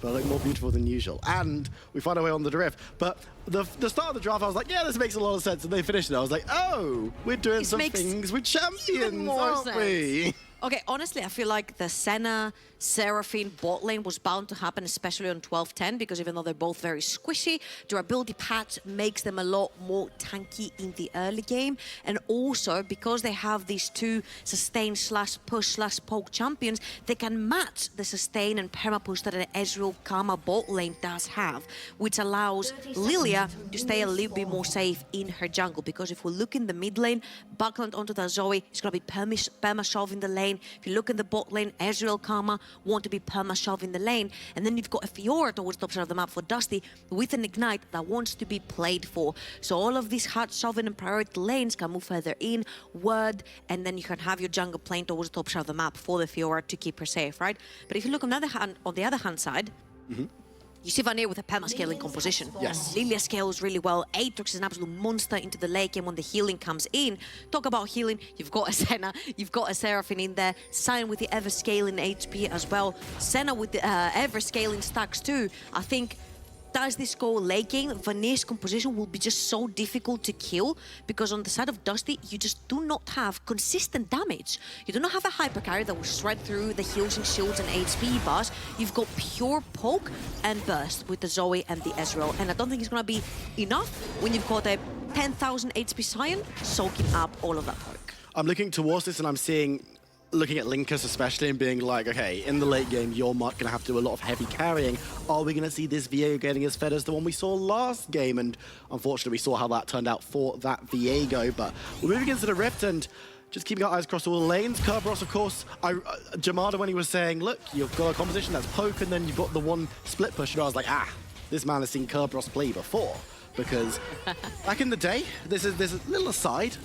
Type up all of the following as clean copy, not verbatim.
but I look more beautiful than usual. And we find our way on the drift. But the start of the draft, I was like, yeah, this makes a lot of sense. And they finished it. I was like, oh, we're doing some things with champions, aren't we? Okay, honestly, I feel like the Senna, Seraphine bot lane was bound to happen, especially on 12-10, because even though they're both very squishy, durability patch makes them a lot more tanky in the early game. And also, because they have these two sustain / push / poke champions, they can match the sustain and perma push that an Ezreal Karma bot lane does have, which allows Lilia to stay a little bit more safe in her jungle. Because if we look in the mid lane, backland onto the Zoe, it's going to be perma shove in the lane. If you look in the bot lane, Ezreal Karma want to be perma-shove in the lane. And then you've got a Fiora towards the top side of the map for Dusty with an Ignite that wants to be played for. So all of these hard shoving and priority lanes can move further in, word, and then you can have your jungle playing towards the top side of the map for the Fiora to keep her safe, right? But if you look on the other hand side, you see Vanir with a perma-scaling composition. Yes. Lilia scales really well. Aatrox is an absolute monster into the late game when the healing comes in. Talk about healing, you've got a Senna, you've got a Seraphine in there. Sion with the ever-scaling HP as well. Senna with the ever-scaling stacks too. I think does this go late game, Vanir's composition will be just so difficult to kill because on the side of Dusty, you just do not have consistent damage. You do not have a hyper carry that will shred through the heals and shields and HP bars. You've got pure poke and burst with the Zoe and the Ezreal. And I don't think it's going to be enough when you've got a 10,000 HP Sion soaking up all of that poke. I'm looking towards this and I'm looking at Linkus especially and being like, okay, in the late game, you're going to have to do a lot of heavy carrying. Are we going to see this Viego getting as fed as the one we saw last game? And unfortunately, we saw how that turned out for that Viego. But we're moving into the Rift and just keeping our eyes across all the lanes. Kerberos, of course, Jamada, when he was saying, look, you've got a composition that's poke and then you've got the one split push. And I was like, this man has seen Kerberos play before. Because back in the day, there's a little aside.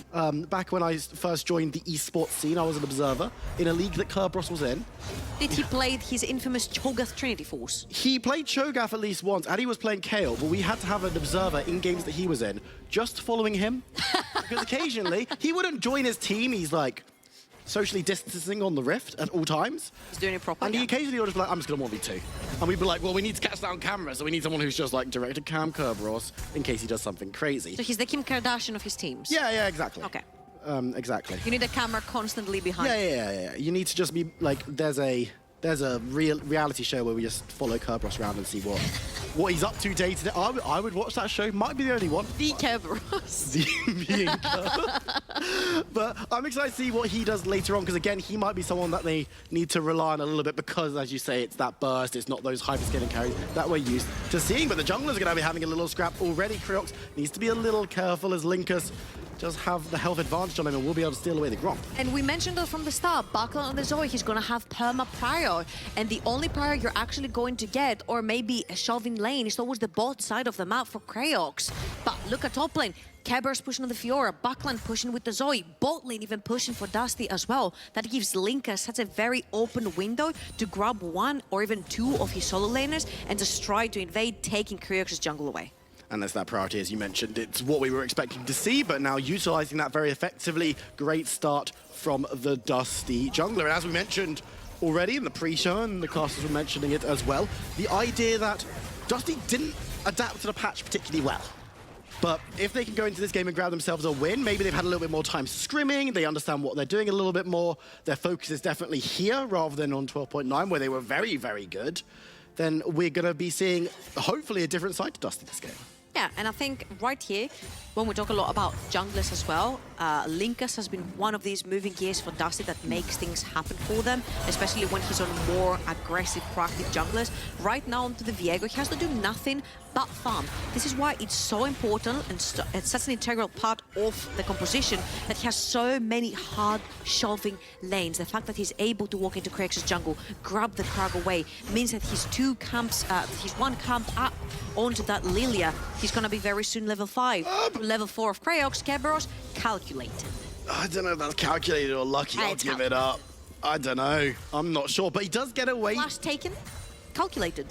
Back when I first joined the esports scene, I was an observer in a league that Kerberos was in. Did he play his infamous Cho'Gath Trinity Force? He played Cho'Gath at least once, and he was playing Kayle, but we had to have an observer in games that he was in, just following him. Because occasionally, he wouldn't join his team. He's like socially distancing on the Rift at all times. He's doing it properly. And he occasionally would just be like, I'm just going to 1v2. And we'd be like, well, we need to catch that on camera, so we need someone who's just like directed cam Kerberos in case he does something crazy. So he's the Kim Kardashian of his teams? Yeah, exactly. Okay. Exactly. You need a camera constantly behind. Yeah. You need to just be like, there's a reality show where we just follow Kerberos around and see what he's up to day to day. I would watch that show. Might be the only one. The Kerberos. Being Kerberos. But I'm excited to see what he does later on because again, he might be someone that they need to rely on a little bit because, as you say, it's that burst. It's not those hyper-scaling carries that we're used to seeing. But the junglers are going to be having a little scrap already. Kriox needs to be a little careful as Linkus just have the health advantage on him and we'll be able to steal away the Gromp. And we mentioned that from the start, backline on the Zoe, he's going to have perma prior. And the only prior you're actually going to get, or maybe a shoving lane, is towards the bot side of the map for Kriox. But look at top lane. Kerberos pushing on the Fiora, backline pushing with the Zoe, bot lane even pushing for Dusty as well. That gives Linkus such a very open window to grab one or even two of his solo laners and just try to invade, taking Kriox's jungle away. And there's that priority, as you mentioned. It's what we were expecting to see, but now utilizing that very effectively. Great start from the Dusty jungler. And as we mentioned already in the pre-show, and the casters were mentioning it as well, the idea that Dusty didn't adapt to the patch particularly well. But if they can go into this game and grab themselves a win, maybe they've had a little bit more time scrimming, they understand what they're doing a little bit more, their focus is definitely here rather than on 12.9 where they were very, very good, then we're going to be seeing hopefully a different side to Dusty this game. Yeah, and I think right here, when we talk a lot about junglers as well, Linkus has been one of these moving gears for Dusty that makes things happen for them, especially when he's on more aggressive, proactive junglers. Right now onto the Viego, he has to do nothing but farm. This is why it's so important and it's such an integral part of the composition that he has so many hard shoving lanes. The fact that he's able to walk into Kriox's jungle, grab the Krag away, means that he's he's one camp up onto that Lilia. He's going to be very soon level 5. Level 4 of Kriox, Kerberos, calculated. I don't know if that's calculated or lucky. I'll give it up. I don't know. I'm not sure, but he does get away. Flash taken, calculated.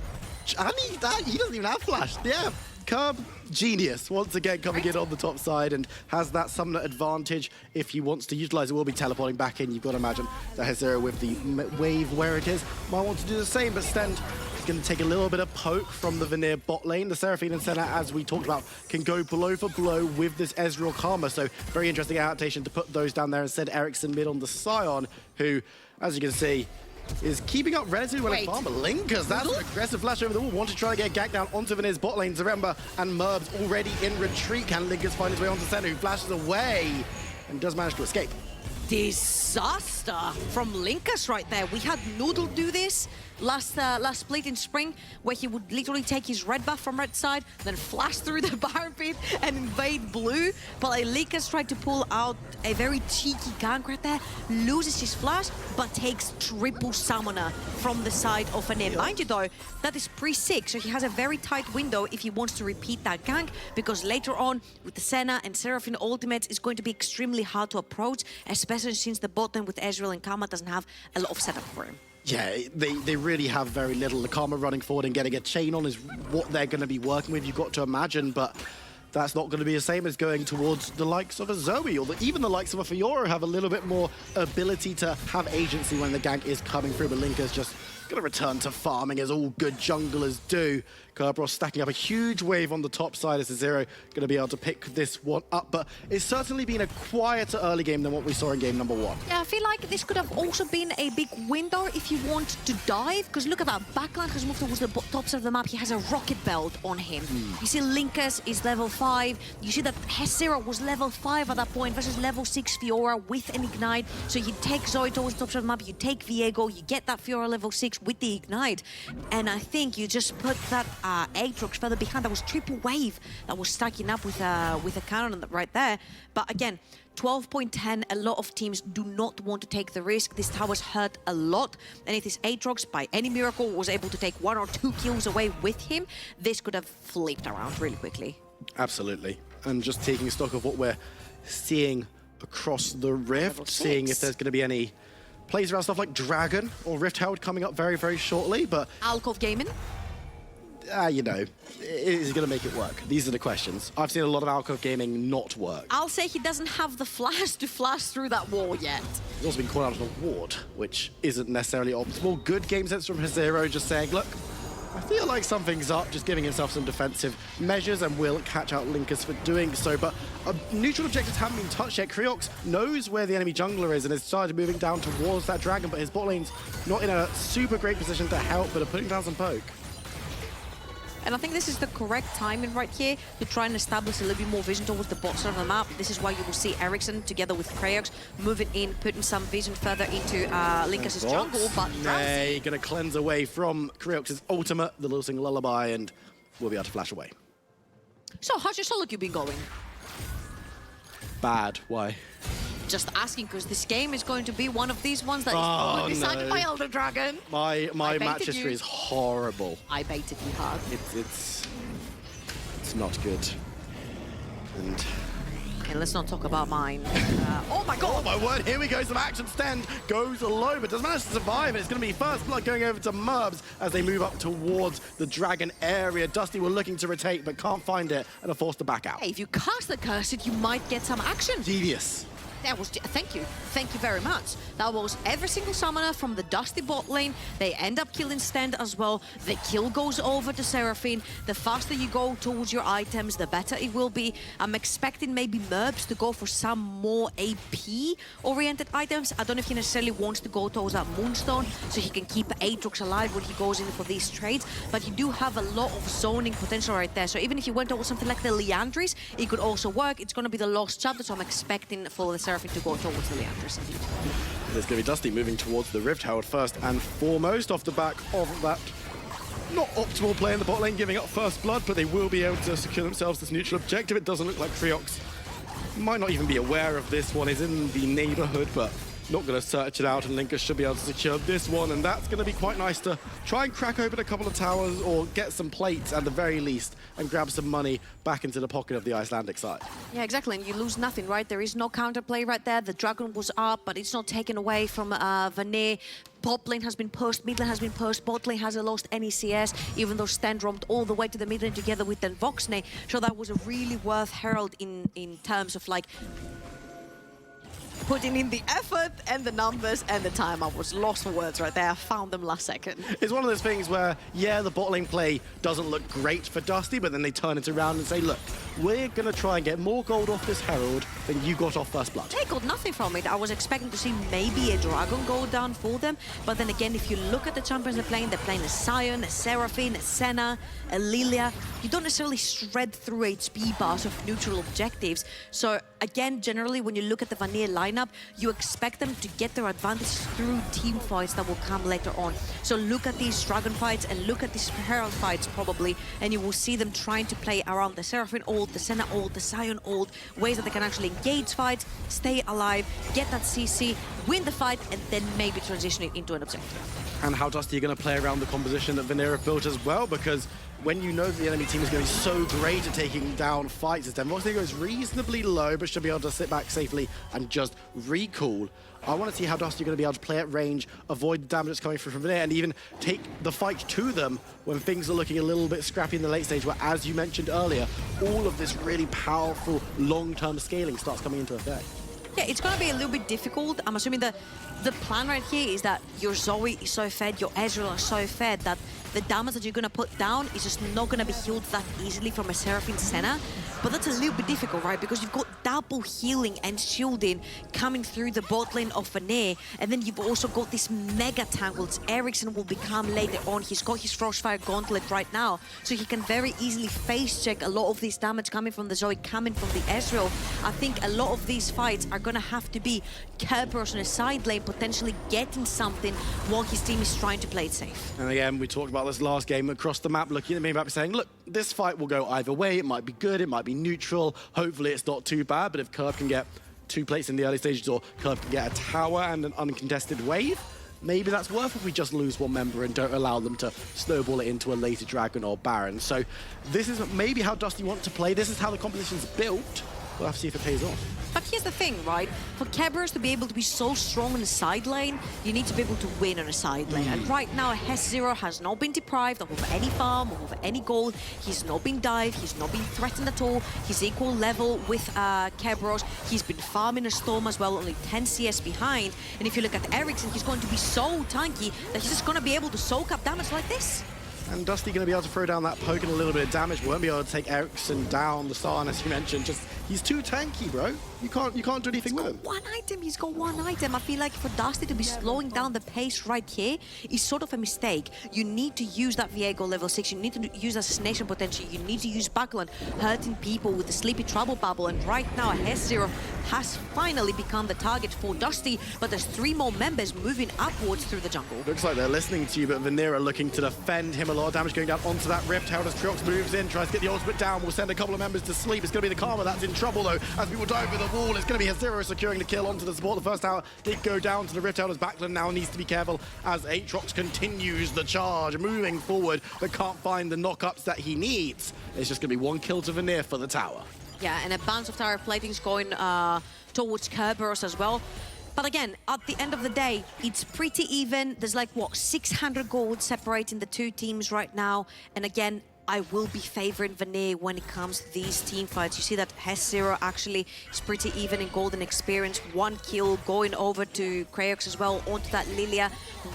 And he doesn't even have flash. Yeah, Kerb, genius. Once again, coming in on the top side and has that summoner advantage. If he wants to utilize it, will be teleporting back in. You've got to imagine that Hazera with the wave where it is might want to do the same, but Stend It's going to take a little bit of poke from the Vanir bot lane. The Seraphine and Senna, as we talked about, can go blow for blow with this Ezreal Karma. So very interesting adaptation to put those down there instead. Ericsson mid on the Scion, who, as you can see, is keeping up relatively well at farm. But Linkers, that's an aggressive flash over the wall. Want to try to get Gak down onto Vanir's bot lane. Zaremba and Merbs already in retreat. Can Linkers find his way onto Senna, who flashes away and does manage to escape? Disaster from Linkers right there. We had Noodle do this last split in spring, where he would literally take his red buff from red side, then flash through the Baron pit and invade blue. But like, Linkers tried to pull out a very cheeky gank right there, loses his flash, but takes triple summoner from the side of Vanir. Mind you though, that is pre-6, so he has a very tight window if he wants to repeat that gank, because later on with the Senna and Seraphine ultimates, it's going to be extremely hard to approach, especially since the bot lane with Ezreal and Karma doesn't have a lot of setup for him. Yeah, they really have very little. The Karma running forward and getting a chain on is what they're going to be working with, you've got to imagine, but that's not going to be the same as going towards the likes of a Zoe, or even the likes of a Fiora have a little bit more ability to have agency when the gank is coming through, but Linker's just going to return to farming as all good junglers do. Kerberos stacking up a huge wave on the top side as Zero going to be able to pick this one up, but it's certainly been a quieter early game than what we saw in game number 1. Yeah, I feel like this could have also been a big window if you want to dive, because look at that, Backline has moved towards the top side of the map. He has a rocket belt on him. You see Linkers is level 5. You see that Hesera was level 5 at that point versus level 6 Fiora with an Ignite. So you take Zoe towards the top side of the map, you take Viego, you get that Fiora level 6 with the Ignite, and I think you just put that Aatrox further behind. That was triple wave that was stacking up with a cannon right there. But again, 12.10, a lot of teams do not want to take the risk. This tower's hurt a lot, and if this Aatrox, by any miracle, was able to take 1 or 2 kills away with him, this could have flipped around really quickly. Absolutely. And just taking stock of what we're seeing across the Rift, seeing if there's going to be any plays around stuff like Dragon or Rift Herald coming up very, very shortly, but Alcove Gaming? you know, is he going to make it work? These are the questions. I've seen a lot of Alcove Gaming not work. I'll say he doesn't have the flash to flash through that wall yet. He's also been called out on a ward, which isn't necessarily optimal. Good game sense from Hezero, just saying, look, I feel like something's up, just giving himself some defensive measures, and will catch out Linkers for doing so. But neutral objectives haven't been touched yet. Creox knows where the enemy jungler is and has started moving down towards that dragon, but his bot lane's not in a super great position to help, but are putting down some poke. And I think this is the correct timing right here to try and establish a little bit more vision towards the bot side of the map. This is why you will see Ericsson together with Creox moving in, putting some vision further into Linkers' jungle. But Nay, gonna cleanse away from Creox's ultimate, the losing lullaby, and we'll be able to flash away. So how's your solo queue been going? Bad. Why? Just asking, because this game is going to be one of these ones that is probably decided by Elder Dragon. My match history is horrible. I baited you hard. It's not good. And let's not talk about mine. Oh my god! Oh my word, here we go, some action. Stand goes low, but does manage to survive, and it's going to be first blood going over to Merbs as they move up towards the dragon area. Dusty were looking to retake, but can't find it, and are forced to back out. Hey, if you cast the Cursed, you might get some action. Devious. That was, thank you very much. That was every single summoner from the Dusty bot lane. They end up killing Stand as well. The kill goes over to Seraphine. The faster you go towards your items, the better it will be. I'm expecting maybe Merbs to go for some more AP-oriented items. I don't know if he necessarily wants to go towards that Moonstone, so he can keep Aatrox alive when he goes in for these trades. But you do have a lot of zoning potential right there. So even if you went towards something like the Leandris, it could also work. It's going to be the Lost Chapter, so I'm expecting for the Seraphine to go towards the Leandris. There's going to be Dusty moving towards the Rift Herald first and foremost, off the back of that not optimal play in the bot lane, giving up first blood, but they will be able to secure themselves this neutral objective. It doesn't look like Creox might not even be aware of this one. Is in the neighborhood, but not going to search it out, and Linkers should be able to secure this one, and that's going to be quite nice to try and crack open a couple of towers or get some plates at the very least and grab some money back into the pocket of the Icelandic side. Yeah, exactly, and you lose nothing, right? There is no counterplay right there. The dragon was up, but it's not taken away from Vanir. Top lane has been pushed, mid lane has been pushed, bot lane hasn't lost any CS, even though Stan roamed all the way to the mid lane together with then Voxney. So that was a really worth herald in terms of like putting in the effort and the numbers and the time. I was lost for words right there. I found them last second. It's one of those things where, yeah, the bot lane play doesn't look great for Dusty, but then they turn it around and say, look, we're going to try and get more gold off this Herald than you got off First Blood. They got nothing from it. I was expecting to see maybe a Dragon go down for them, but then again, if you look at the champions they're playing a Sion, a Seraphine, a Senna, a Lilia. You don't necessarily shred through HP bars of neutral objectives. So again, generally, when you look at the Vanir lineup, you expect them to get their advantage through team fights that will come later on. So look at these Dragon fights and look at these Herald fights probably, and you will see them trying to play around the Seraphine ult, the Senna ult, the Sion ult, ways that they can actually engage fights, stay alive, get that CC, win the fight, and then maybe transition it into an objective. And how Dusty are going to play around the composition that Vanir have built as well, because when you know that the enemy team is going to be so great at taking down fights, as Denvox goes reasonably low, but should be able to sit back safely and just recall. I want to see how Dusty are going to be able to play at range, avoid the damage that's coming from Vanir, and even take the fight to them when things are looking a little bit scrappy in the late stage, where, as you mentioned earlier, all of this really powerful long-term scaling starts coming into effect. Yeah, it's going to be a little bit difficult. I'm assuming the plan right here is that your Zoe is so fed, your Ezreal are so fed that the damage that you're going to put down is just not going to be healed that easily from a Seraphine Senna. But that's a little bit difficult, right? Because you've got double healing and shielding coming through the bot lane of Vanir, and then you've also got this mega tangles. Ericsson will become later on. He's got his Frostfire Gauntlet right now, so he can very easily face check a lot of this damage coming from the Zoe, coming from the Ezreal. I think a lot of these fights are going to have to be Kerberos on a side lane, potentially getting something while his team is trying to play it safe. And again, we talked about this last game across the map, looking at the map saying, look, this fight will go either way. It might be good, it might be neutral. Hopefully it's not too bad, but if Curve can get 2 plates in the early stages, or Curve can get a tower and an uncontested wave, maybe that's worth if we just lose one member and don't allow them to snowball it into a later Dragon or Baron. So this is maybe how Dusty wants to play. This is how the competition's built. We'll have to see if it pays off. But here's the thing, right? For Kerberos to be able to be so strong in the side lane, you need to be able to win on a side lane. And right now, Hess0 has not been deprived of any farm, of any gold. He's not been dived, he's not been threatened at all. He's equal level with Kerberos. He's been farming a Storm as well, only 10 CS behind. And if you look at Ericsson, he's going to be so tanky that he's just going to be able to soak up damage like this. And Dusty going to be able to throw down that poke and a little bit of damage. Won't be able to take Ericsson down, the Star, as you mentioned. Just, he's too tanky, bro. You can't do anything with him. He's got one item. I feel like for Dusty to be slowing down the pace right here is sort of a mistake. You need to use that Viego level 6. You need to use assassination potential. You need to use Buckland, hurting people with the Sleepy Trouble Bubble. And right now, Hess0 has finally become the target for Dusty, but there's 3 more members moving upwards through the jungle. Looks like they're listening to you, but Vanir are looking to defend him. A lot of damage going down onto that Rift. How does Triox moves in, tries to get the ultimate down, will send a couple of members to sleep. It's going to be the Karma that's in trouble, though, as people dive over the wall. It's going to be Hess0 securing the kill onto the support. The first tower did go down to the Rift Elder's backline. Now needs to be careful as Aatrox continues the charge, moving forward, but can't find the knockups that he needs. It's just going to be 1 kill to Vanir for the tower. Yeah, and a bounce of tower platings going towards Kerberos as well. But again, at the end of the day, it's pretty even. There's like, what, 600 gold separating the 2 teams right now. And again, I will be favoring Vanir when it comes to these team fights. You see that Hess0 actually is pretty even in golden experience. 1 kill going over to Kraox as well, onto that Lilia.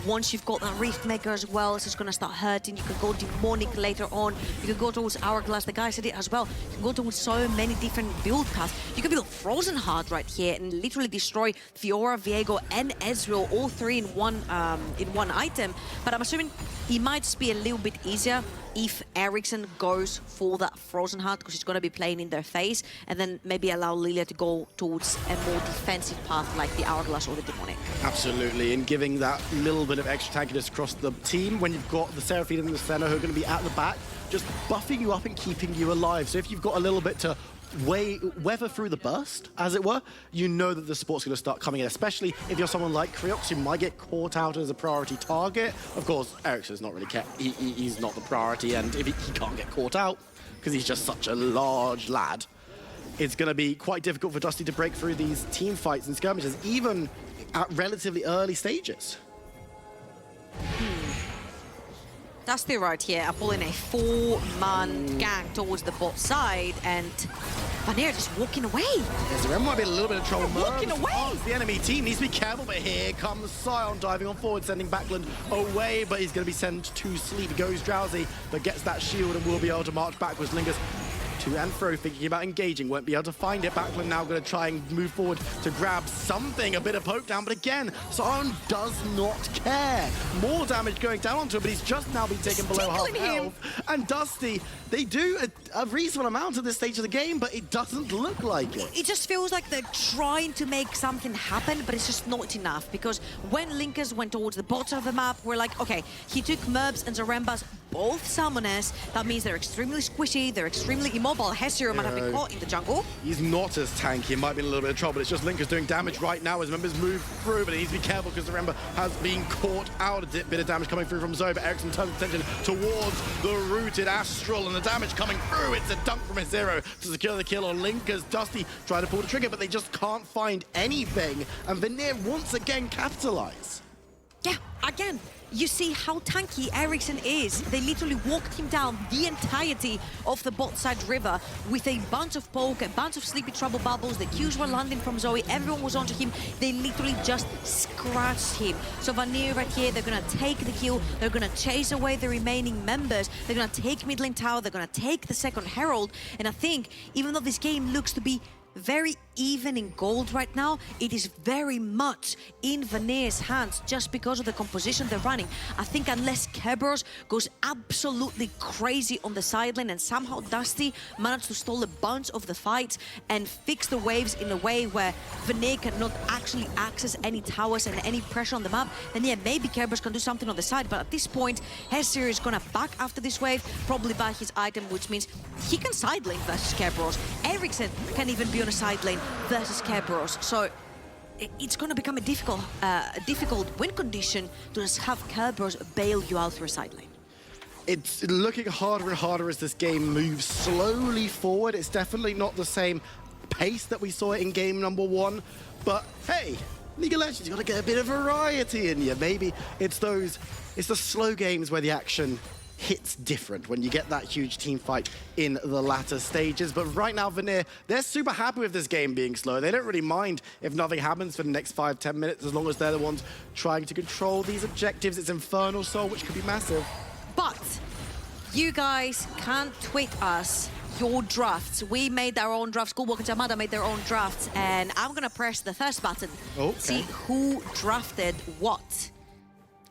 Once you've got that Rift Maker as well, it's just going to start hurting. You can go Demonic later on. You can go towards Hourglass. The guy said it as well. You can go towards so many different build paths. You can build Frozen Heart right here and literally destroy Fiora, Viego, and Ezreal, all 3 in one item. But I'm assuming it might just be a little bit easier if Ericsson goes for that Frozen Heart, because he's going to be playing in their face, and then maybe allow Lilia to go towards a more defensive path like the Hourglass or the Demonic. Absolutely, and giving that little bit of extra tankiness across the team when you've got the Seraphine and the Senna who are going to be at the back, just buffing you up and keeping you alive. So if you've got a little bit to weather through the burst, as it were, you know that the support's going to start coming in, especially if you're someone like Kraox who might get caught out as a priority target. Of course, Ericsson's not really he's not the priority, and if he can't get caught out because he's just such a large lad, it's going to be quite difficult for Dusty to break through these team fights and skirmishes, even at relatively early stages. Dusty right here are pulling a 4-man gang towards the bot side, and Vanir just walking away. Yes, Ren might be in a little bit of trouble. Walking away. The enemy team needs to be careful, but here comes Sion diving on forward, sending Backland away, but he's going to be sent to sleep. He goes drowsy, but gets that shield and will be able to march backwards. Lingers to and fro, thinking about engaging, won't be able to find it. Backland now going to try and move forward to grab something, a bit of poke down, but again, Sion does not care. More damage going down onto him, but he's just now been taken below half health. And Dusty, they do a reasonable amount at this stage of the game, but it doesn't look like it. It just feels like they're trying to make something happen, but it's just not enough, because when Linkers went towards the bottom of the map, we're like, okay, he took Merbs and Zarembas, both summoners. That means they're extremely squishy, they're extremely immobile. Hesio might have been caught in the jungle. He's not as tanky. He might be in a little bit of trouble. It's just Linkers doing damage right now as members move through, but he needs to be careful because Zaremba has been caught out. A bit of damage coming through from Zoe, but Ericsson turns attention towards the rooted Astral, and the damage coming through. It's a dunk from Hezero to secure the kill on Linkers. Dusty trying to pull the trigger, but they just can't find anything. And Vanir once again capitalize. Yeah, again, you see how tanky Ericsson is. They literally walked him down the entirety of the bot side river with a bunch of poke, a bunch of sleepy trouble bubbles. The Qs were landing from Zoe. Everyone was onto him. They literally just scratched him. So Vanir right here, they're going to take the kill. They're going to chase away the remaining members. They're going to take mid lane tower. They're going to take the second Herald. And I think, even though this game looks to be very even in gold right now, it is very much in Vanir's hands just because of the composition they're running. I think unless Kerberos goes absolutely crazy on the sideline and somehow Dusty managed to stall a bunch of the fights and fix the waves in a way where Vanir cannot actually access any towers and any pressure on the map, then yeah, maybe Kerberos can do something on the side. But at this point, Hesir is gonna back after this wave, probably buy his item, which means he can side lane versus Kerberos. Ericsson can even be on a side lane versus Kerberos. So it's going to become a difficult win condition to just have Kerberos bail you out through a side lane. It's looking harder and harder as this game moves slowly forward. It's definitely not the same pace that we saw in game number 1, but hey, League of Legends, you got to get a bit of variety in you. Maybe it's the slow games where the action hits different when you get that huge team fight in the latter stages. But right now, Vanir, they're super happy with this game being slow. They don't really mind if nothing happens for the next 5-10 minutes, as long as they're the ones trying to control these objectives. It's Infernal Soul, which could be massive. But you guys can tweet us your drafts. We made our own drafts. Schoolwalk and Jamada made their own drafts, and I'm gonna press the first button. Okay. See who drafted what.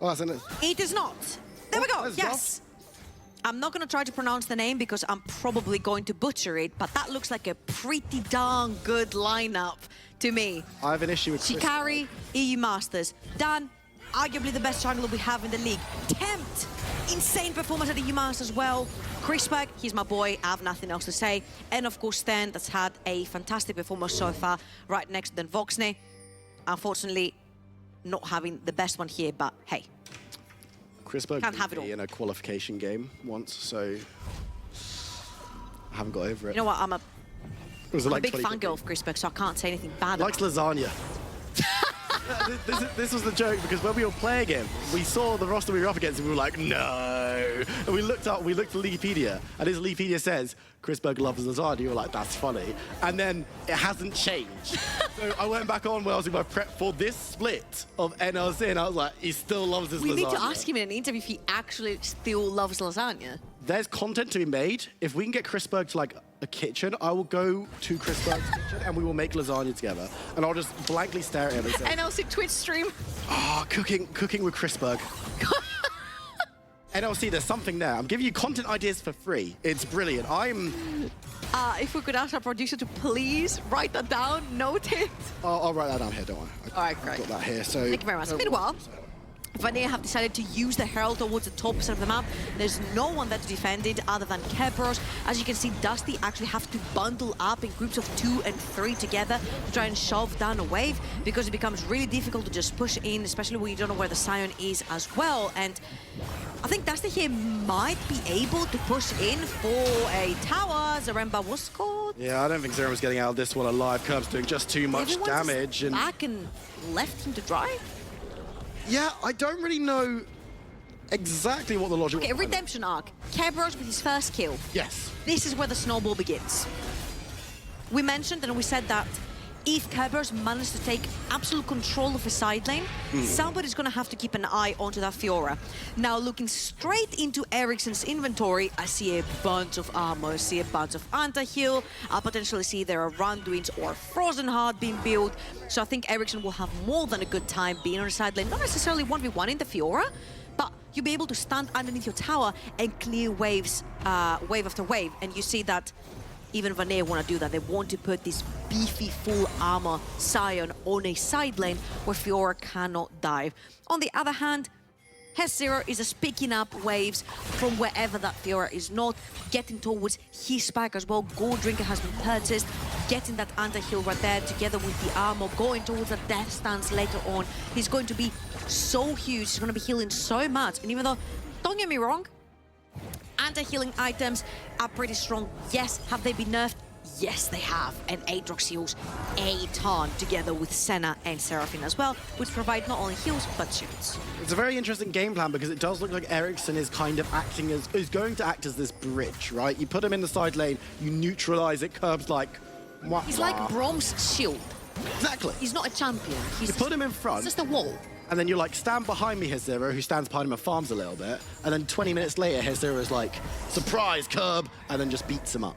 Oh, that's an... It is not. There we go. Yes. Draft. I'm not going to try to pronounce the name because I'm probably going to butcher it, but that looks like a pretty darn good lineup to me. I have an issue with Shikari, EU Masters. Dan, arguably the best jungler we have in the league. Tempt, insane performance at EU Masters as well. Chrisberg, he's my boy, I have nothing else to say. And of course Stan, that's had a fantastic performance so far, right next to Voxne. Unfortunately, not having the best one here, but hey. Chrisberg Can't have it beat me all. in a qualification game once, so I haven't got over it. You know what, I'm a like big fangirl of Chrisberg, so I can't say anything bad Likes about lasagna. This was the joke, because when we were playing him, we saw the roster we were up against and we were like, no. And we looked for Leaguepedia, and his Leaguepedia says, Chrisberg loves lasagna. You were like, that's funny. And then it hasn't changed. So I went back on when I was in my prep for this split of NLC, and I was like, he still loves his lasagna. We need to ask him in an interview if he actually still loves lasagna. There's content to be made. If we can get Chrisberg to like a kitchen, I will go to Chrisberg's kitchen and we will make lasagna together. And I'll just blankly stare at him and say, NLC Twitch stream. oh, cooking with Chrisberg. NLC, there's something there. I'm giving you content ideas for free. It's brilliant. If we could ask our producer to please write that down, note it. I'll write that down here, don't worry. All right, great. I've got that here, so... Thank you very much. Meanwhile, Vanir have decided to use the Herald towards the top side of the map. There's no one there to defend it other than Kerberos. As you can see, Dusty actually have to bundle up in groups of 2 and 3 together to try and shove down a wave, because it becomes really difficult to just push in, especially when you don't know where the Sion is as well. And I think Dusty here might be able to push in for a tower. Zaremba was scored. Yeah, I don't think Zaremba's getting out of this one alive. Kerb's doing just too much Everyone's damage. Back and left him to dry. Yeah, I don't really know exactly what the logic Okay, redemption arc. Kerberos with his first kill. Yes. This is where the snowball begins. We mentioned and we said that if Kerberos managed to take absolute control of his side lane, somebody's going to have to keep an eye onto that Fiora. Now, looking straight into Ericsson's inventory, I see a bunch of armor, I see a bunch of anti-heal, I potentially see there are Randuins or Frozen Heart being built. So I think Ericsson will have more than a good time being on the side lane, not necessarily 1v1 in the Fiora, but you'll be able to stand underneath your tower and clear waves, wave after wave. And you see that even Vanir want to do that. They want to put this beefy, full armor Scion on a side lane where Fiora cannot dive. On the other hand, Zero is just picking up waves from wherever that Fiora is not, getting towards his spike as well. Gold Drinker has been purchased, getting that anti-heal right there together with the armor, going towards the death stance later on. He's going to be so huge, he's going to be healing so much. And even though, don't get me wrong, anti-healing items are pretty strong. Yes, have they been nerfed? Yes, they have. And Aatrox heals a ton together with Senna and Seraphine as well, which provide not only heals, but shields. It's a very interesting game plan because it does look like Ericsson is kind of acting as, is going to act as this bridge, right? You put him in the side lane, you neutralize it, Curb's like, wah, He's wah. like Brom's shield. Exactly. He's not a champion. He's You put him in front. It's just a wall. And then you're like, stand behind me, Zero, who stands behind him and farms a little bit. And then 20 minutes later, Zero is like, surprise, Curb, and then just beats him up.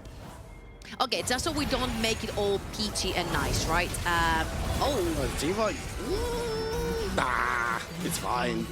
Okay, just so we don't make it all peachy and nice, right? Oh, it seems like, nah, it's fine.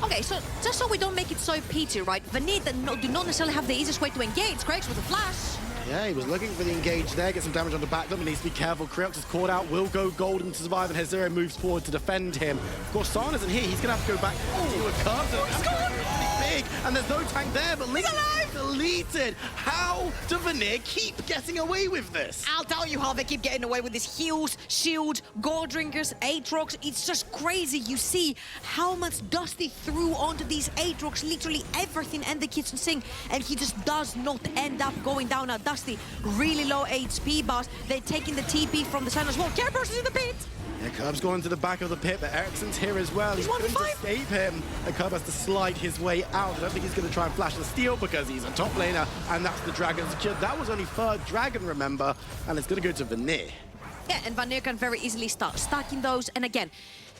Okay, so just so we don't make it so peachy, right? Vanir do not necessarily have the easiest way to engage. Krex with a flash. Yeah, he was looking for the engage there, get some damage on the back. He needs to be careful. Kreox is caught out, will go golden to survive, and Zero moves forward to defend him. Of course, San isn't here. He's going to have to go back to a curve. So it's really big, and there's no tank there, but Link is deleted. How do Vanir keep getting away with this? I'll tell you how they keep getting away with this. Heals, shield, gold drinkers, Aatrox. It's just crazy. You see how much Dusty threw onto these Aatrox, literally everything and the kitchen sink, and he just does not end up going down at Dusty. Really low HP bars. They're taking the TP from the sun as well. Kerberos is in the pit. Yeah, Curb's going to the back of the pit, but Ericsson's here as well. He's going to 1v5. escape him. And Curb has to slide his way out. I don't think he's going to try and flash the steal because he's a top laner, and that's the Dragon secured. That was only third Dragon, remember, and it's going to go to Vanir. Yeah, and Vanir can very easily start stacking those. And again,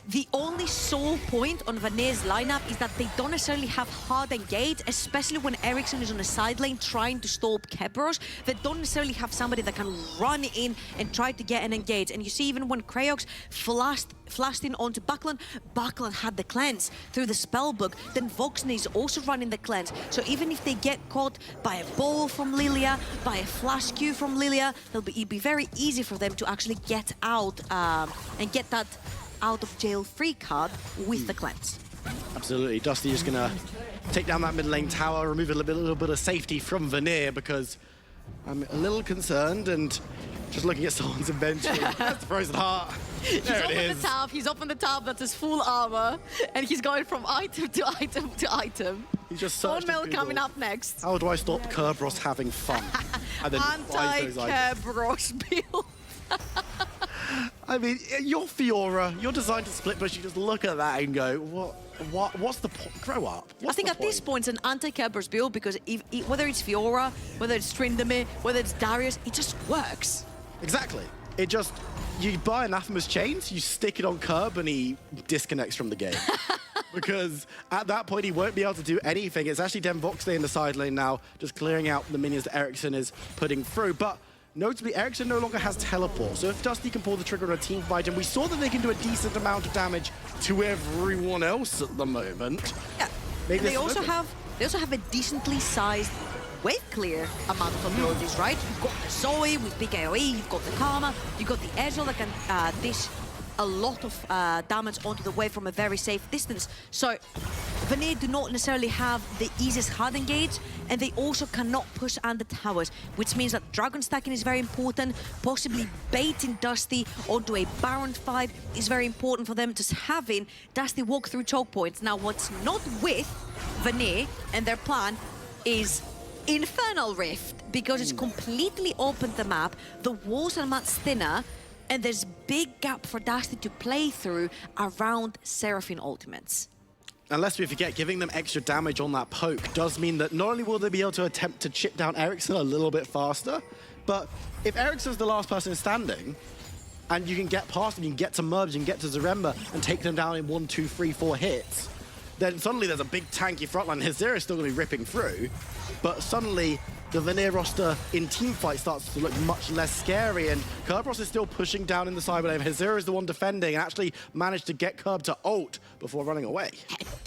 the only sole point on Vanir's lineup is that they don't necessarily have hard engage, especially when Ericsson is on the side lane trying to stop Kerberos. They don't necessarily have somebody that can run in and try to get an engage. And you see, even when Kreox flashed in onto Buckland, Buckland had the cleanse through the spellbook. Then Voxney is also running the cleanse. So even if they get caught by a ball from Lilia, by a flash Q from Lilia, it'll be very easy for them to actually get out and get that out of jail free card with the cleanse. Absolutely. Dusty is going to take down that mid lane tower, remove a little bit of safety from Vanir because I'm a little concerned and just looking at someone's inventory. That's the Frozen Heart. There it is. He's up on the top, that's his full armor, and he's going from item to item to item. He's just searched Mail Google, coming up next. how do I stop Kerberos having fun? And then buys those items. Anti-Kerberos build. I mean, you're Fiora, you're designed to split push, you just look at that and go, what's the point? Grow up. I think at this point it's an anti-Kerberos build because whether it's Fiora, whether it's Tryndamere, whether it's Darius, it just works. Exactly. It just, you buy Anathema's chains, you stick it on Curb and he disconnects from the game. Because at that point he won't be able to do anything. It's actually Den Voxley in the side lane now, just clearing out the minions that Ericsson is putting through. But notably, Ericsson no longer has teleport, so if Dusty can pull the trigger on a team fight, and we saw that they can do a decent amount of damage to everyone else at the moment. Yeah, and they also have a decently sized wave clear amount of abilities, right? You've got the Zoe with big AoE, you've got the Karma, you've got the Ezreal that can dish a lot of damage onto the wave from a very safe distance. So Vanir do not necessarily have the easiest hard engage, and they also cannot push under towers, which means that dragon stacking is very important. Possibly baiting Dusty onto a Baron fight is very important for them, just having Dusty walk through choke points. Now, what's not with Vanir and their plan is Infernal Rift, because it's completely opened the map. The walls are much thinner, and there's big gap for Dusty to play through around Seraphine ultimates. And lest we forget, giving them extra damage on that poke does mean that not only will they be able to attempt to chip down Ericsson a little bit faster, but if Ericsson's the last person standing, and you can get past them, you can get to Merge, you can get to Zaremba and take them down in 1, 2, 3, 4 hits, then suddenly there's a big tanky frontline. Hezero's still going to be ripping through, but suddenly the Vanir roster in teamfight starts to look much less scary, and Kerberos is still pushing down in the side lane. Hezero is the one defending and actually managed to get Kerb to ult before running away.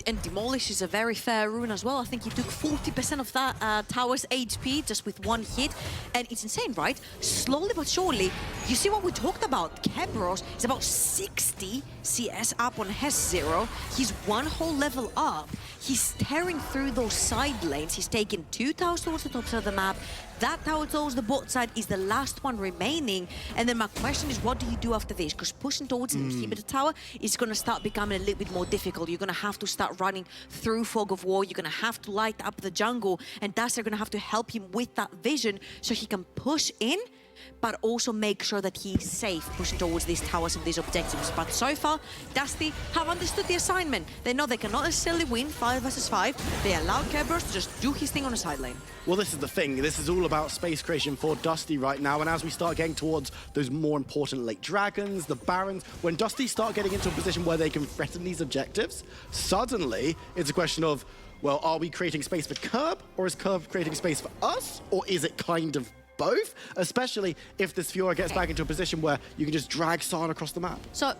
And Demolish is a very fair rune as well. I think he took 40% of that tower's HP just with one hit. And it's insane, right? Slowly but surely, you see what we talked about. Kerberos is about 60 CS up on Hezero. He's one whole level up. He's tearing through those side lanes. He's taken 2 towers towards the top side of the map. That tower towards the bot side is the last one remaining. And then my question is, what do you do after this? Because pushing towards the inhibitor tower is going to start becoming a little bit more difficult. You're going to have to start running through Fog of War. You're going to have to light up the jungle. And thus, they're going to have to help him with that vision so he can push in, but also make sure that he's safe pushing towards these towers and these objectives. But so far, Dusty have understood the assignment. They know they cannot necessarily win 5 versus 5. They allow Kerberos to just do his thing on the side lane. Well, this is the thing. This is all about space creation for Dusty right now. And as we start getting towards those more important late dragons, the barons, when Dusty start getting into a position where they can threaten these objectives, suddenly it's a question of, well, are we creating space for Kerb, or is Kerb creating space for us, or is it kind of both? Especially if this Fiora gets back into a position where you can just drag San across the map. So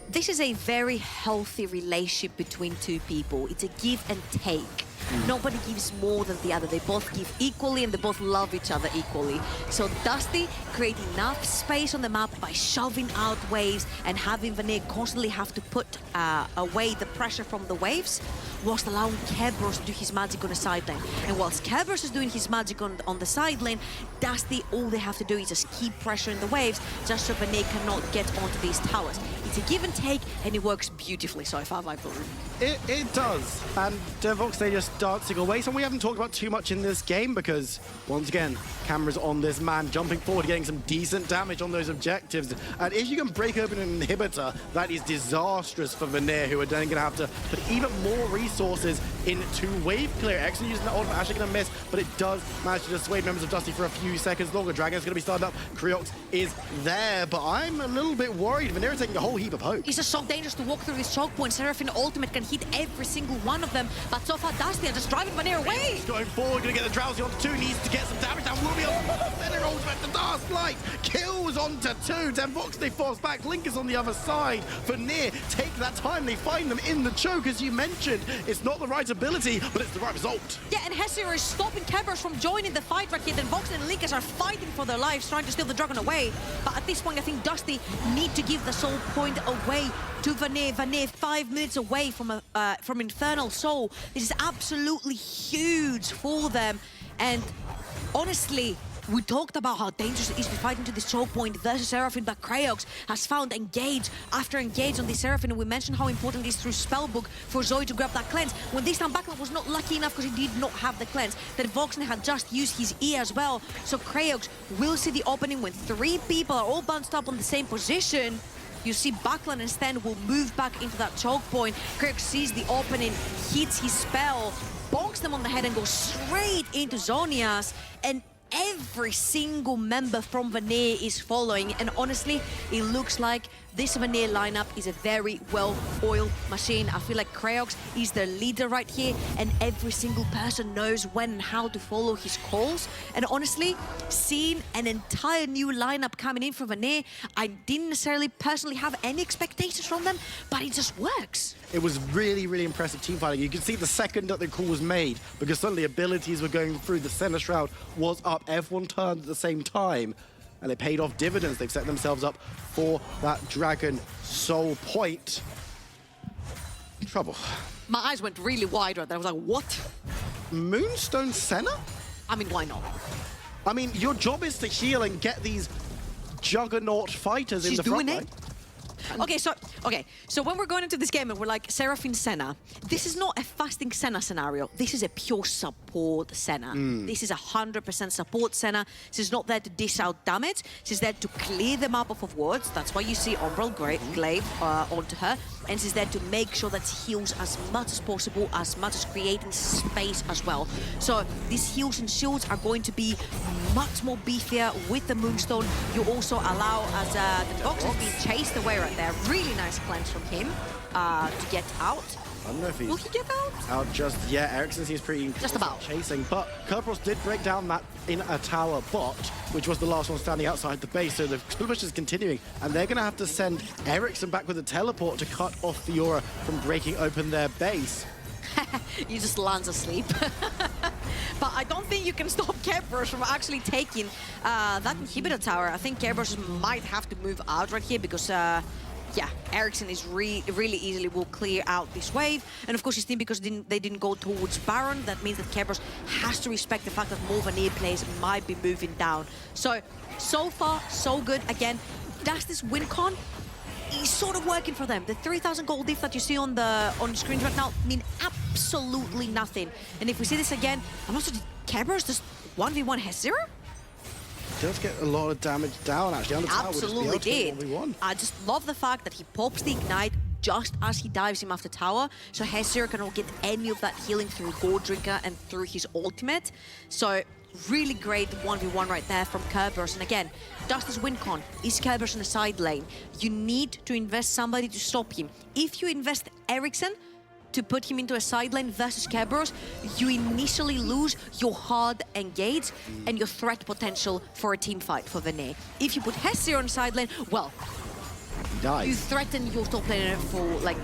this is a very healthy relationship between two people. It's a give and take. Nobody gives more than the other. They both give equally and they both love each other equally. So Dusty create enough space on the map by shoving out waves and having Vanir constantly have to put away the pressure from the waves, whilst allowing Kerberos to do his magic on the side lane. And whilst Kerberos is doing his magic on the side lane, Dusty, all they have to do is just keep pressuring the waves just so Vanir cannot get onto these towers. It's a give and take, and it works beautifully so far, I believe. It does. And Devox, they're just dancing away. So we haven't talked about too much in this game because, once again, cameras on this man, jumping forward, getting some decent damage on those objectives. And if you can break open an inhibitor, that is disastrous for Vanir, who are then going to have to put even more resources into wave clear. Actually using the ultimate, actually going to miss, but it does manage to dissuade members of Dusty for a few seconds longer. Dragon's going to be starting up. Creox is there, but I'm a little bit worried. Vanir is taking a whole heap of hope. It's just so dangerous to walk through this choke point. Seraphine ultimate can hit every single one of them, but so far Dusty are just driving Vanir away. He's going forward, going to get the Drowsy onto 2, needs to get some damage down. Will be on Vanir ultimate, the Dark Light kills onto 2. Devox, they force back. Link is on the other side. Vanir take that time, they find them in the choke, as you mentioned. It's not the right ability, but it's the right result. Yeah, and Hezero is stopping Kerberos from joining the fight right here. Then Vox and Linkas are fighting for their lives, trying to steal the dragon away. But at this point, I think Dusty need to give the soul point away to Vanir. Vanir 5 minutes away from Infernal Soul. This is absolutely huge for them. And honestly, we talked about how dangerous it is to fight into this choke point versus Seraphine, but Creox has found engage after engage on the Seraphine, and we mentioned how important it is through Spellbook for Zoe to grab that cleanse. When this time Backman was not lucky enough because he did not have the cleanse, then Voxen had just used his E as well. So Creox will see the opening when 3 people are all bounced up on the same position. You see Buckland and Sten will move back into that choke point. Creox sees the opening, hits his spell, bonks them on the head and goes straight into Zonias. And every single member from Vanir is following, and honestly, it looks like this Vanir lineup is a very well-oiled machine. I feel like Creox is the leader right here, and every single person knows when and how to follow his calls. And honestly, seeing an entire new lineup coming in from Vanir, I didn't necessarily personally have any expectations from them, but it just works. It was really, really impressive team fighting. You could see the second that the call was made, because suddenly abilities were going through, the center shroud was up, everyone turned at the same time, and it paid off dividends. They've set themselves up for that Dragon Soul point. Trouble. My eyes went really wide right there. I was like, what? Moonstone Senna? I mean, why not? I mean, your job is to heal and get these juggernaut fighters in the front line. Okay, so Okay, so when we're going into this game and we're like Seraphine Senna, this is not a fasting Senna scenario. This is a pure support Senna. This is 100% support Senna. She's not there to dish out damage. She's there to clear the map off of wards. That's why you see Umbral Glaive onto her. And she's there to make sure that she heals as much as possible, as much as creating space as well. So these heals and shields are going to be much more beefier with the Moonstone. You also allow, as the box is being chased away right there, really nice cleanse from him to get out. I don't know if he's Will he get out? just yet. Ericsson seems pretty Just about chasing, but Kerberos did break down that in a tower bot, which was the last one standing outside the base, so the push is continuing, and they're going to have to send Ericsson back with a teleport to cut off the Aura from breaking open their base. He just lands asleep. But I don't think you can stop Kerberos from actually taking that inhibitor tower. I think Kerberos might have to move out right here because yeah, Ericsson is really easily will clear out this wave. And of course his team, because they didn't go towards Baron, that means that Kerberos has to respect the fact that more Vanir players might be moving down. So far, so good. Again, Dusty's win con is sort of working for them. The 3,000 gold diff that you see on the screen right now mean absolutely nothing. And if we see this again, I'm not sure, did Kerberos just 1v1 Hezero? Does get a lot of damage down, actually. On the tower, Absolutely did. 1v1. I just love the fact that he pops the Ignite just as he dives him off the tower, so Hezero cannot get any of that healing through Gold Drinker and through his ultimate. So really great 1v1 right there from Kerberos. And again, Dusty's win con is Kerberos in the side lane. You need to invest somebody to stop him. If you invest Ericsson to put him into a side lane versus Kerberos, you initially lose your hard engage and your threat potential for a team fight for Vanir. If you put Hezero on side lane, well, you threaten your top laner for, like,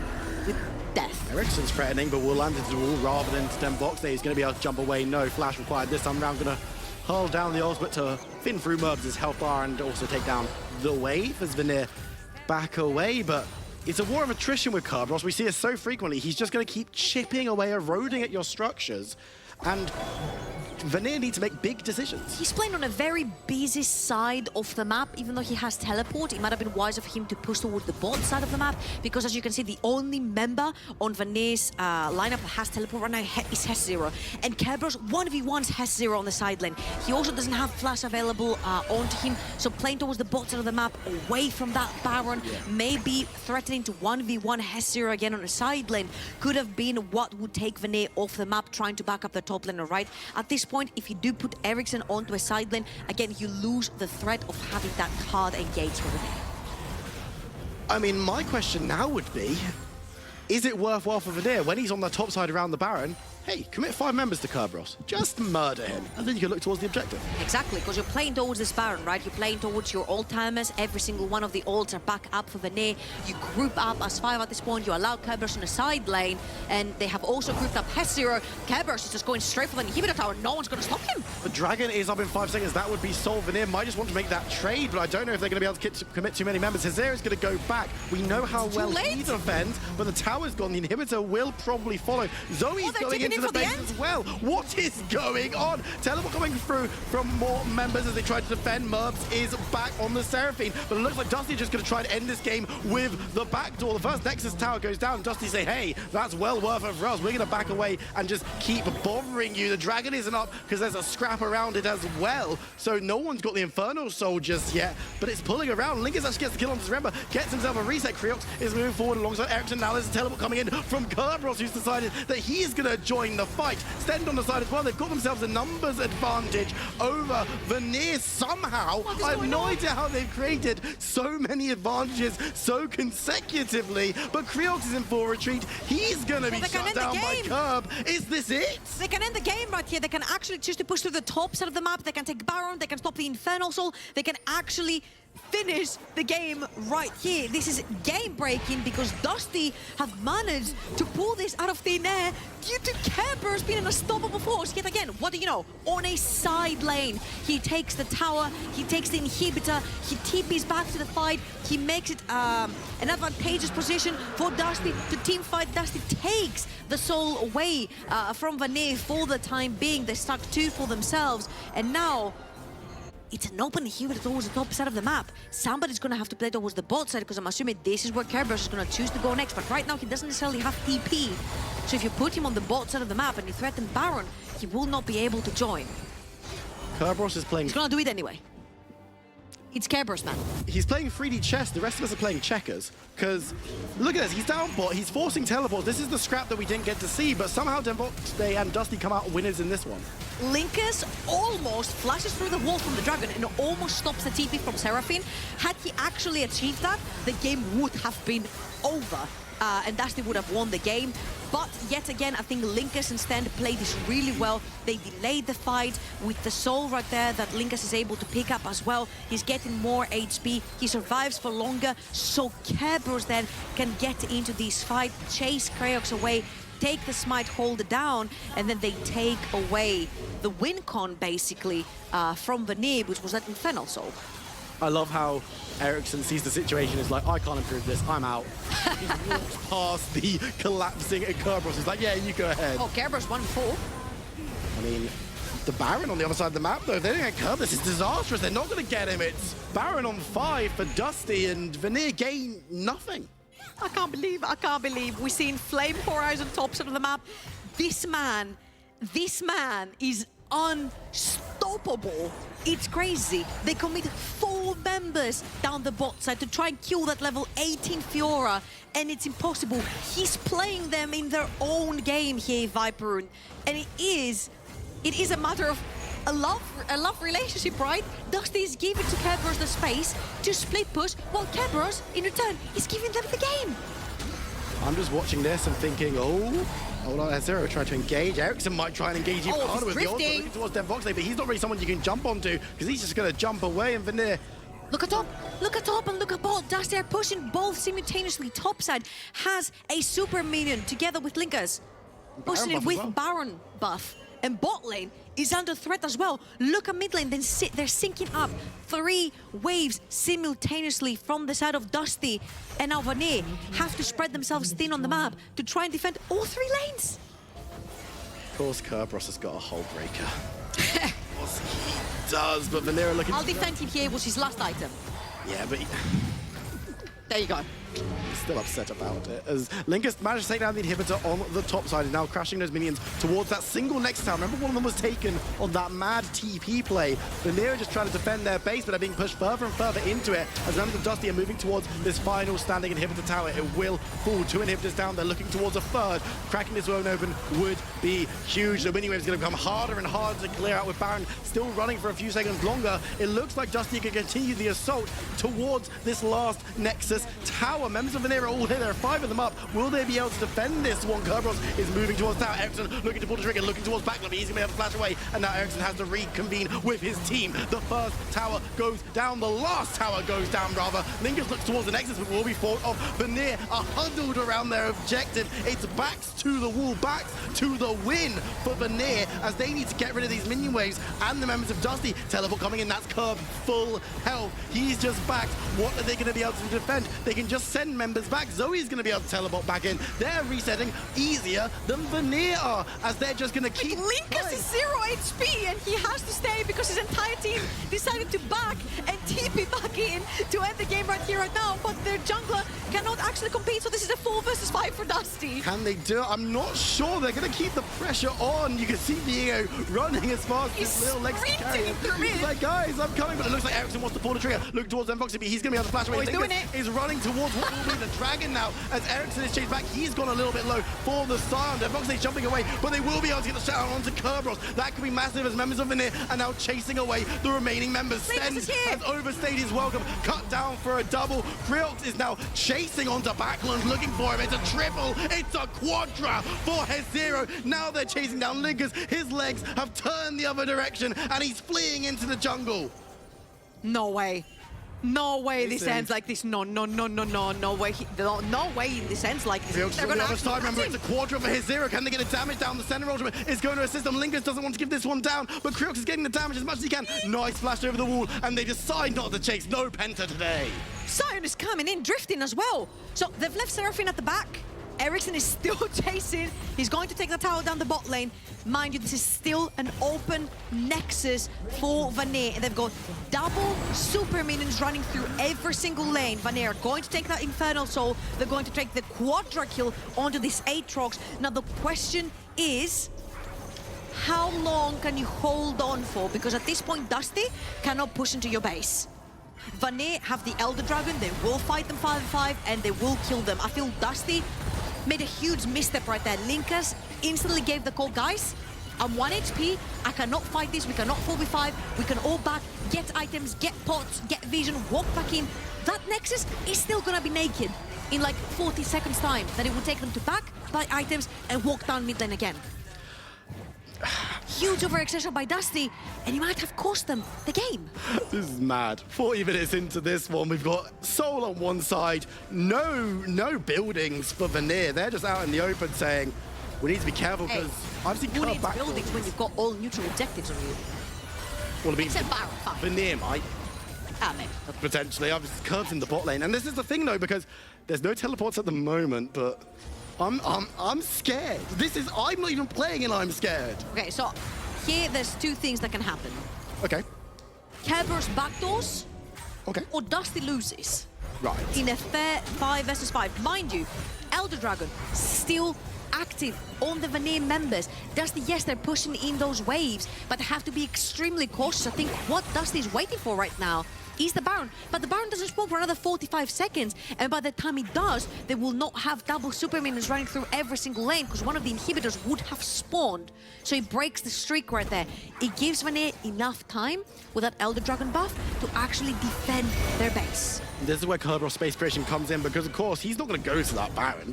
with death. Ericsson's threatening, but will land into the wall rather than stem box there. He's going to be able to jump away. No flash required this time around. Going to hurl down the ultimate to fin through Murbs' health bar and also take down the wave as Vanir back away. But it's a war of attrition with Kerberos. We see it so frequently. He's just going to keep chipping away, eroding at your structures. And Vanir needs to make big decisions. He's playing on a very busy side of the map. Even though he has teleport, it might have been wiser for him to push towards the bot side of the map, because as you can see, the only member on Vanir's lineup that has teleport right now is Hezero. And Kerberos 1v1s Hezero on the side lane. He also doesn't have flash available onto him, so playing towards the bot side of the map, away from that Baron, maybe threatening to 1v1 Hezero again on the side lane, could have been what would take Vanir off the map, trying to back up the top laner, right? At this point, if you do put Ericsson onto a side lane, again, you lose the threat of having that hard engage with Vanir. I mean, my question now would be, is it worthwhile for Vanir when he's on the top side around the Baron? Hey, commit 5 members to Kerberos. Just murder him, and then you can look towards the objective. Exactly, because you're playing towards this Baron, right? You're playing towards your ult-timers. Every single one of the ults are back up for Vanir. You group up as 5 at this point. You allow Kerberos on the side lane, and they have also grouped up Hezero. Kerberos is just going straight for the inhibitor tower. No one's going to stop him. The Dragon is up in 5 seconds. That would be Sol. Vanir might just want to make that trade, but I don't know if they're going to be able to commit too many members. Hezero is going to go back. We know how well he defends, but the tower's gone. The inhibitor will probably follow. Zoe's going into the base as well. What is going on? Teleport coming through from more members as they try to defend. Murbs is back on the Seraphine, but it looks like Dusty just going to try to end this game with the back door. The first Nexus tower goes down. Dusty say, hey, that's well worth it for us. We're going to back away and just keep bothering you. The Dragon isn't up because there's a scrap around it as well. So no one's got the Infernal Soul just yet, but it's pulling around. Linkus actually gets the kill on Zaremba, gets himself a reset. Creox is moving forward alongside Ericsson. Now there's a teleport coming in from Kerberos, who's decided that he's going to join the fight. Stend on the side as well. They've got themselves a numbers advantage over Vanir somehow. I have no idea how they've created so many advantages so consecutively, but Creox is in full retreat. He's going to be shut down by Kerb. Is this it? They can end the game right here. They can actually choose to push through the top side of the map. They can take Baron. They can stop the Infernal Soul. They can actually finish the game right here. This is game-breaking because Dusty have managed to pull this out of thin air due to Kerberos being an unstoppable force. Yet again, what do you know? On a side lane, he takes the tower, he takes the inhibitor, he TPs back to the fight, he makes it an advantageous position for Dusty to team fight. Dusty takes the soul away from Vanir for the time being. They stuck 2 for themselves, and now it's an open inhibitor towards the top side of the map. Somebody's going to have to play towards the bot side because I'm assuming this is where Kerberos is going to choose to go next. But right now, he doesn't necessarily have TP. So if you put him on the bot side of the map and you threaten Baron, he will not be able to join. Kerberos is playing... He's going to do it anyway. It's Kerberos, man. He's playing 3D chess. The rest of us are playing checkers. Because, look at this. He's down bot. He's forcing teleports. This is the scrap that we didn't get to see. But somehow Denvox and Dusty come out winners in this one. Linkus almost flashes through the wall from the Dragon and almost stops the TP from Seraphine. Had he actually achieved that, the game would have been over. And Dusty would have won the game. But yet again, I think Linkus instead played this really well. They delayed the fight with the soul right there that Linkus is able to pick up as well. He's getting more HP. He survives for longer. So Kerberos then can get into this fight, chase Kraox away, take the smite, hold it down, and then they take away the win con basically from Vanir, which was that Infernal Soul. I love how Ericsson sees the situation as like, I can't improve this, I'm out. He walks past the collapsing Kerberos. He's like, yeah, you go ahead. Oh, Kerberos 1-4. I mean, the Baron on the other side of the map, though, if they don't get Kerberos, this is disastrous. They're not going to get him. It's Baron on 5 for Dusty, and Vanir gain nothing. I can't believe we've seen Flame Horizon top side of the map. This man is unstoppable. It's crazy. They commit 4 members down the bot side to try and kill that level 18 Fiora, and it's impossible. He's playing them in their own game here, Viperun, and it is a matter of a love relationship, right? Dusty is giving to Kerberos the space to split push, while Kerberos, in return, is giving them the game. I'm just watching this and thinking, oh, hold on, Zero trying to engage. Ericsson might try and engage even harder with the ult, looking towards Denvox, but he's not really someone you can jump onto because he's just going to jump away, and Vanir. Look at top, and look at bot. Dusty are pushing both simultaneously. Topside has a super minion together with Linkus, pushing it with Baron buff. And bot lane is under threat as well. Look at mid lane, they're syncing up 3 waves simultaneously from the side of Dusty. And now Vanir have to spread themselves thin on the map to try and defend all 3 lanes. Of course, Kerberos has got a hull breaker. Of course he does, but Vanir are looking... I'll defend him here, was his last item. Yeah, but... There you go. He's still upset about it, as Linkus managed to take down the inhibitor on the top side and now crashing those minions towards that single next tower. Remember, one of them was taken on that mad TP play. Vanir are just trying to defend their base, but they're being pushed further and further into it as members of Dusty are moving towards this final standing inhibitor tower. It will fall. 2 inhibitors down. They're looking towards a third. Cracking this one open would be huge. The winning wave is going to become harder and harder to clear out with Baron still running for a few seconds longer. It looks like Dusty can continue the assault towards this last Nexus tower. Members of Vanir are all here. There are 5 of them up. Will they be able to defend this one? Kerberos is moving towards tower. Ericsson looking to pull the trigger, looking towards backlane. He's going to be able to flash away, and now Ericsson has to reconvene with his team. The first tower goes down. The last tower goes down, rather. Linkus looks towards the Nexus, but will be fought off. Vanir are huddled around their objective. It's backs to the wall, backs to the win for Vanir, as they need to get rid of these minion waves and the members of Dusty. Teleport coming in. That's Kerb full health. He's just back. What are they going to be able to defend? They can just send members back. Zoe's going to be able to teleport back in. They're resetting easier than Vanir are, as they're just going to keep... Linkus is 0 HP, and he has to stay because his entire team decided to back and TP back in to end the game right here, right now, but their jungler cannot actually compete, so this is a 4 versus 5 for Dusty. Can they do it? I'm not sure. They're going to keep the pressure on. You can see Diego running as fast as his little legs can carry him. He's like, guys, I'm coming, but it looks like Ericsson wants to pull the trigger. Look towards Denvox, but he's going to be able to flash away. Oh, he's doing it. Is running towards what will be the dragon now, as Ericsson is chased back. He's gone a little bit low for the Scion. Denvox is jumping away, but they will be able to get the shout onto Kerberos. That could be massive, as members of Vanir are now chasing away the remaining members. Send has overstayed his welcome. Cut down for a double. Kriox is now chasing onto Backland, looking for him. It's a triple. It's a quadra for Hezero. Now they're chasing down Linkus. His legs have turned the other direction, and he's fleeing into the jungle. No way. No way this ends like this. No way. No way this ends like this. Kriox on the other side. Remember, it's a quadra for Hezero. Can they get the damage down? The center ultimate is going to assist them. Linkus doesn't want to give this one down, but Kriox is getting the damage as much as he can. Nice flash over the wall, and they decide not to chase. No Penta today. Scion is coming in, drifting as well. So they've left Seraphine at the back, Ericsson is still chasing. He's going to take the tower down the bot lane. Mind you, this is still an open nexus for Vanir. And they've got double super minions running through every single lane. Vanir going to take that Infernal Soul. They're going to take the Quadra kill onto this Aatrox. Now the question is, how long can you hold on for? Because at this point, Dusty cannot push into your base. Vanir have the Elder Dragon, they will fight them 5-5 and they will kill them. I feel Dusty made a huge misstep right there. Linkas instantly gave the call, guys, I'm 1 HP, I cannot fight this, we cannot 4v5, we can all back, get items, get pots, get vision, walk back in. That Nexus is still gonna be naked in like 40 seconds time, that it will take them to back, buy items and walk down mid lane again. Huge overextension by Dusty, and he might have cost them the game. This is mad. 40 minutes into this one, we've got Soul on one side, no buildings for Vanir. They're just out in the open saying, we need to be careful because I've seen who needs back buildings when you've got all neutral objectives on you? Well, I mean, Except Baron, fine. Vanir might. Maybe. Potentially. I've curved in the bot lane. And this is the thing, though, because there's no teleports at the moment, but I'm scared. I'm not even playing and I'm scared. Okay, so here there's two things that can happen. Okay. Kerberos backdoors, Okay. or Dusty loses. Right. In a fair 5 versus 5. Mind you, Elder Dragon still active on the Vanir members. Dusty, yes, they're pushing in those waves, but they have to be extremely cautious. I think what Dusty is waiting for right now is the Baron, but the Baron doesn't spawn for another 45 seconds, and by the time it does, they will not have double super minions running through every single lane, because one of the inhibitors would have spawned, so it breaks the streak right there. It gives Vanir enough time with that Elder Dragon buff to actually defend their base. This is where Kerberos Space Creation comes in, because, of course, he's not going to go to that Baron.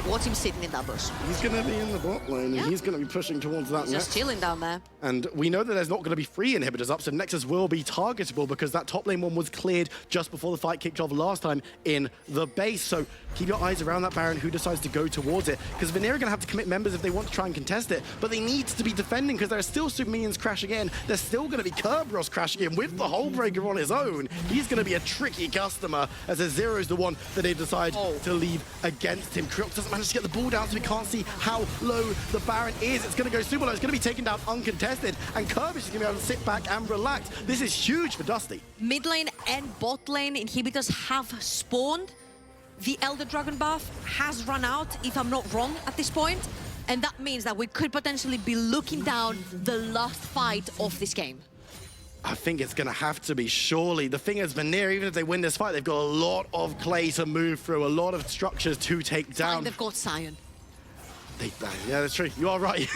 Watch him sitting in that bush. He's going to be in the bot lane, and he's going to be pushing towards that He's just chilling down there. And we know that there's not going to be free inhibitors up, so Nexus will be targetable because that top lane one was cleared just before the fight kicked off last time in the base. So keep your eyes around that Baron who decides to go towards it, because Vanir are going to have to commit members if they want to try and contest it, but they need to be defending because there are still super minions crashing in. There's still going to be Kerberos crashing in with the Hullbreaker on his own. He's going to be a tricky customer, as a Zero is the one that they decide to leave against him. Kriox doesn't manage to get the ball down, so we can't see how low the Baron is. It's going to go super low. It's going to be taken down uncontested, and Kerberos is going to be able to sit back and relax. This is huge for Dusty. Mid lane and bot lane inhibitors have spawned. The Elder Dragon buff has run out, if I'm not wrong, at this point. And that means that we could potentially be looking down the last fight of this game. I think it's going to have to be, surely. The thing is, Vanir, even if they win this fight, they've got a lot of clay to move through, a lot of structures to take down. And they've got Sion. Yeah, that's true. You are right.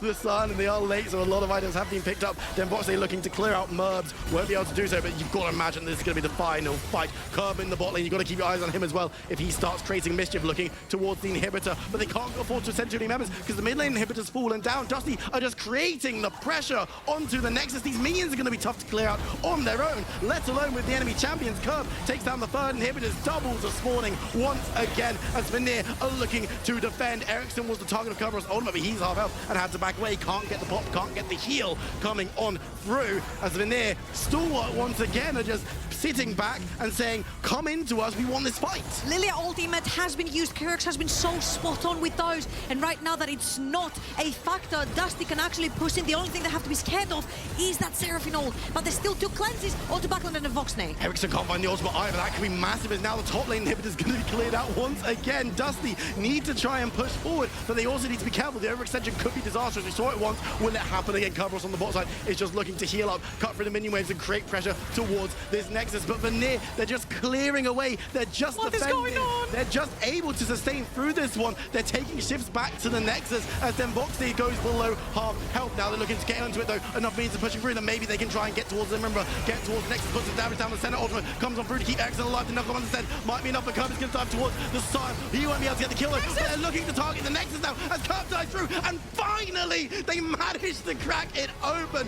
The sun and they are late, so a lot of items have been picked up. Then Boxley looking to clear out Merbs. Won't be able to do so, but you've got to imagine this is going to be the final fight. Kerb in the bot lane. You've got to keep your eyes on him as well if he starts creating mischief looking towards the inhibitor. But they can't afford to send too many members because the mid lane inhibitor's fallen down. Dusty are just creating the pressure onto the Nexus. These minions are going to be tough to clear out on their own, let alone with the enemy champions. Kerb takes down the third inhibitors. Doubles are spawning once again as Vanir are looking to defend. Ericsson was the target of Kerberos. Ultimately, he's half health and had to back away. Can't get the pop, can't get the heal coming on through as Vanir, stalwart once again, are just sitting back and saying, come into us, we want this fight. Lilia ultimate has been used. Kirks has been so spot on with those. And right now that it's not a factor, Dusty can actually push in. The only thing they have to be scared of is that Seraphine ult. But there's still two cleanses onto Backland and a Voxnay. Ericsson can't find the ultimate either. That could be massive as now the top lane inhibitor is going to be cleared out once again. Dusty need to try and push forward, but they also need to be careful. The overextension could be disastrous. We saw it once. Will it happen again? Kerberos on the bot side is just looking to heal up, cut through the minion waves and create pressure towards this Nexus. But Vanir, they're just clearing away. They're just defending. What is going on? They're just able to sustain through this one. They're taking shifts back to the Nexus as then Voxley goes below half health. Now they're looking to get onto it though. Enough means of pushing through them. Maybe they can try and get towards them. Remember, get towards the Nexus, puts the damage down the center. Ultimate comes on through to keep Ericsson alive. The knuckle on the set might be enough, but Kerb is going to dive towards the side. He won't be able to get the kill though. But they're looking to target the Nexus now as Kerb dives through, and finally they managed to crack it open.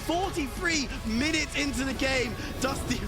43 minutes into the game. Dusty